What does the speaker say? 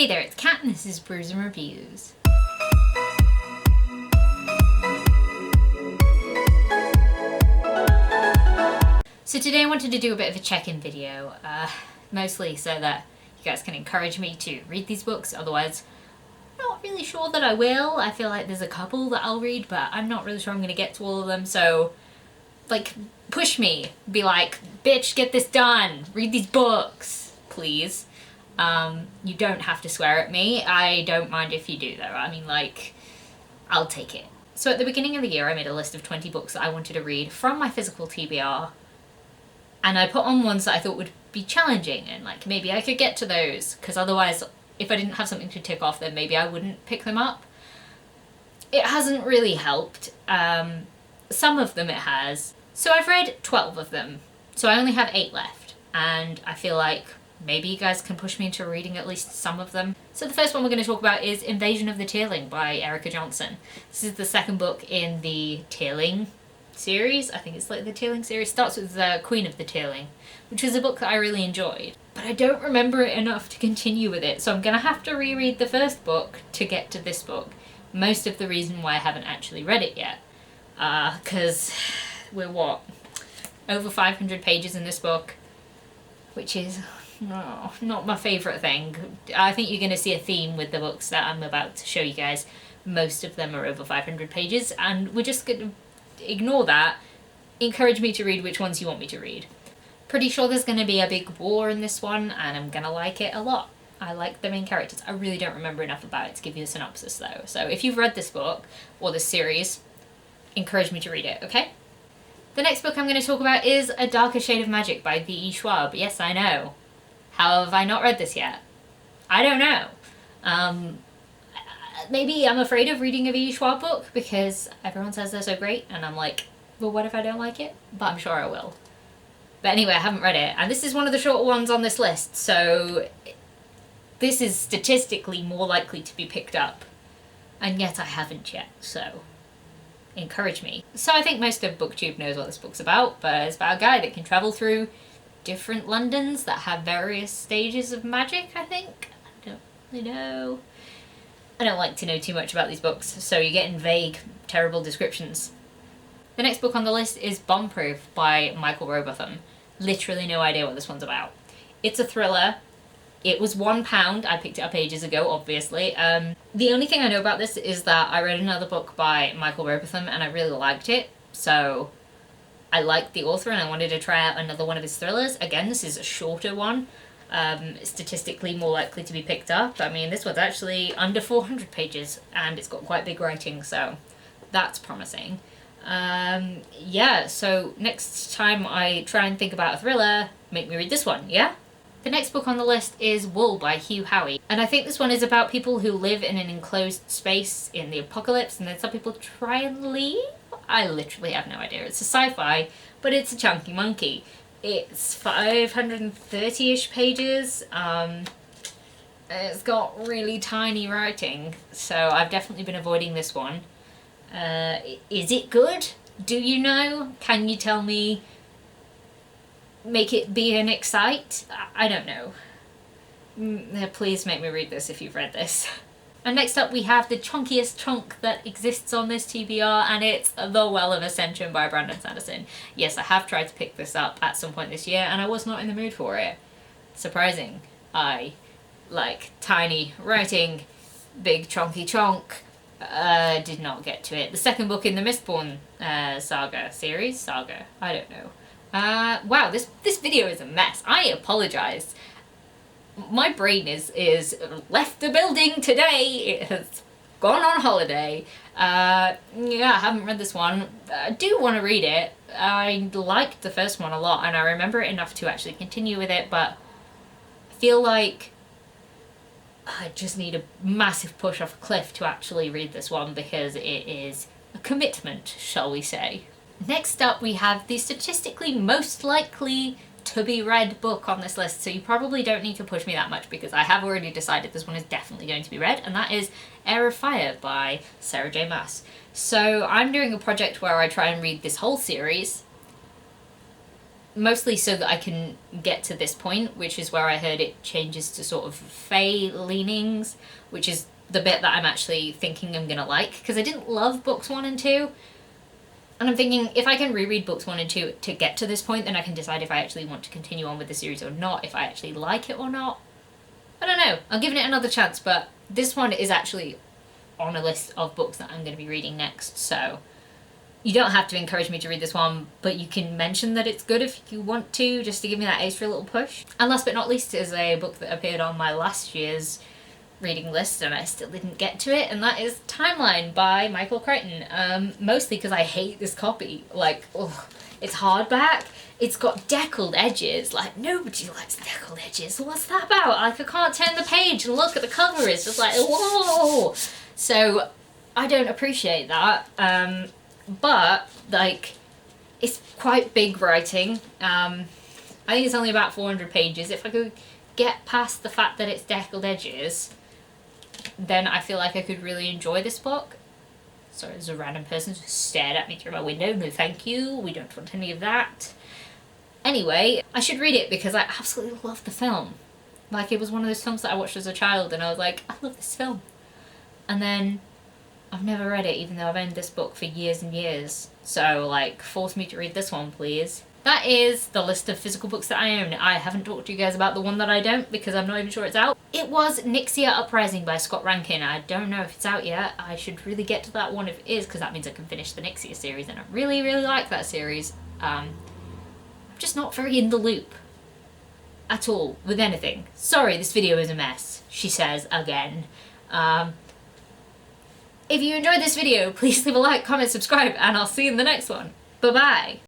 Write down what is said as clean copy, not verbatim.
Hey there, it's Kat and this is Brews and Reviews. So today I wanted to do a bit of a check-in video, mostly so that you guys can encourage me to read these books, otherwise I'm not really sure that I will. I feel like there's a couple that I'll read, but I'm not really sure I'm going to get to all of them, so like, push me. Be like, bitch, get this done! Read these books, please. You don't have to swear at me. I don't mind if you do though. I mean, like, I'll take it. So at the beginning of the year I made a list of 20 books that I wanted to read from my physical TBR, and I put on ones that I thought would be challenging and like maybe I could get to those, because otherwise if I didn't have something to tick off then maybe I wouldn't pick them up. It hasn't really helped. Some of them it has. So I've read 12 of them, so I only have 8 left, and I feel like maybe you guys can push me into reading at least some of them. So the first one we're going to talk about is Invasion of the Tearling by Erica Johnson. This is the second book in the Tearling series. I think it's like the Tearling series. It starts with the Queen of the Tearling, which was a book that I really enjoyed. But I don't remember it enough to continue with it, so I'm going to have to reread the first book to get to this book. Most of the reason why I haven't actually read it yet. Because we're what? Over 500 pages in this book, which is not my favourite thing. I think you're going to see a theme with the books that I'm about to show you guys. Most of them are over 500 pages, and we're just going to ignore that. Encourage me to read which ones you want me to read. Pretty sure there's going to be a big war in this one, and I'm going to like it a lot. I like the main characters. I really don't remember enough about it to give you a synopsis though. So if you've read this book, or this series, encourage me to read it, okay? The next book I'm going to talk about is A Darker Shade of Magic by V.E. Schwab. Yes, I know. How have I not read this yet? I don't know. Maybe I'm afraid of reading a V.E. Schwab book because everyone says they're so great, and I'm like, well, what if I don't like it? But I'm sure I will. But anyway, I haven't read it, and this is one of the shorter ones on this list, so this is statistically more likely to be picked up, and yet I haven't yet, so encourage me. So I think most of BookTube knows what this book's about, but it's about a guy that can travel through different Londons that have various stages of magic, I think. I don't really know. I don't like to know too much about these books, so you're getting vague, terrible descriptions. The next book on the list is Bombproof by Michael Robotham. Literally no idea what this one's about. It's a thriller. It was £1. I picked it up ages ago, obviously. The only thing I know about this is that I read another book by Michael Robotham and I really liked it. So I liked the author and I wanted to try out another one of his thrillers. Again, this is a shorter one. Statistically more likely to be picked up. I mean, this one's actually under 400 pages and it's got quite big writing, so that's promising. Yeah, so next time I try and think about a thriller, make me read this one, yeah? The next book on the list is Wool by Hugh Howey, and I think this one is about people who live in an enclosed space in the apocalypse and then some people try and leave? I literally have no idea. It's a sci-fi, but it's a chunky monkey. It's 530-ish pages. It's got really tiny writing, so I've definitely been avoiding this one. Is it good? Do you know? Can you tell me? Make it be an excite? I don't know. Please make me read this if you've read this. And next up we have the chunkiest chunk that exists on this TBR, and it's The Well of Ascension by Brandon Sanderson. Yes, I have tried to pick this up at some point this year and I was not in the mood for it. Surprising. I like tiny writing, big chunky chunk. Did not get to it. The second book in the Mistborn saga, I don't know. Wow, this video is a mess. I apologise. My brain is left the building today. It has gone on holiday. Yeah, I haven't read this one. I do want to read it. I liked the first one a lot and I remember it enough to actually continue with it, but I feel like I just need a massive push off a cliff to actually read this one because it is a commitment, shall we say. Next up we have the statistically most likely to be read book on this list, so you probably don't need to push me that much because I have already decided this one is definitely going to be read, and that is Heir of Fire by Sarah J. Maas. So I'm doing a project where I try and read this whole series mostly so that I can get to this point, which is where I heard it changes to sort of fae leanings, which is the bit that I'm actually thinking I'm gonna like, because I didn't love books 1 and 2, and I'm thinking if I can reread books 1 and 2 to get to this point, then I can decide if I actually want to continue on with the series or not, if I actually like it or not. I don't know, I'm giving it another chance, but this one is actually on a list of books that I'm going to be reading next, so you don't have to encourage me to read this one, but you can mention that it's good if you want to, just to give me that extra little push. And last but not least is a book that appeared on my last year's reading list and I still didn't get to it, and that is Timeline by Michael Crichton. Mostly because I hate this copy. Like, ugh, it's hardback, it's got deckled edges, like nobody likes deckled edges, what's that about? Like, I can't turn the page and look at the cover, it's just like, whoa! So, I don't appreciate that, but, like, it's quite big writing. I think it's only about 400 pages. If I could get past the fact that it's deckled edges, then I feel like I could really enjoy this book. Sorry, there's a random person just stared at me through my window. No thank you, we don't want any of that. Anyway, I should read it because I absolutely love the film. Like, it was one of those films that I watched as a child and I was like, I love this film. And then I've never read it, even though I've owned this book for years and years. So, like, force me to read this one, please. That is the list of physical books that I own. I haven't talked to you guys about the one that I don't because I'm not even sure it's out. It was Nixia Uprising by Scott Rankin. I don't know if it's out yet. I should really get to that one if it is, because that means I can finish the Nixia series, and I really, really like that series. I'm just not very in the loop at all with anything. Sorry, this video is a mess, she says again. If you enjoyed this video, please leave a like, comment, subscribe, and I'll see you in the next one. Bye-bye!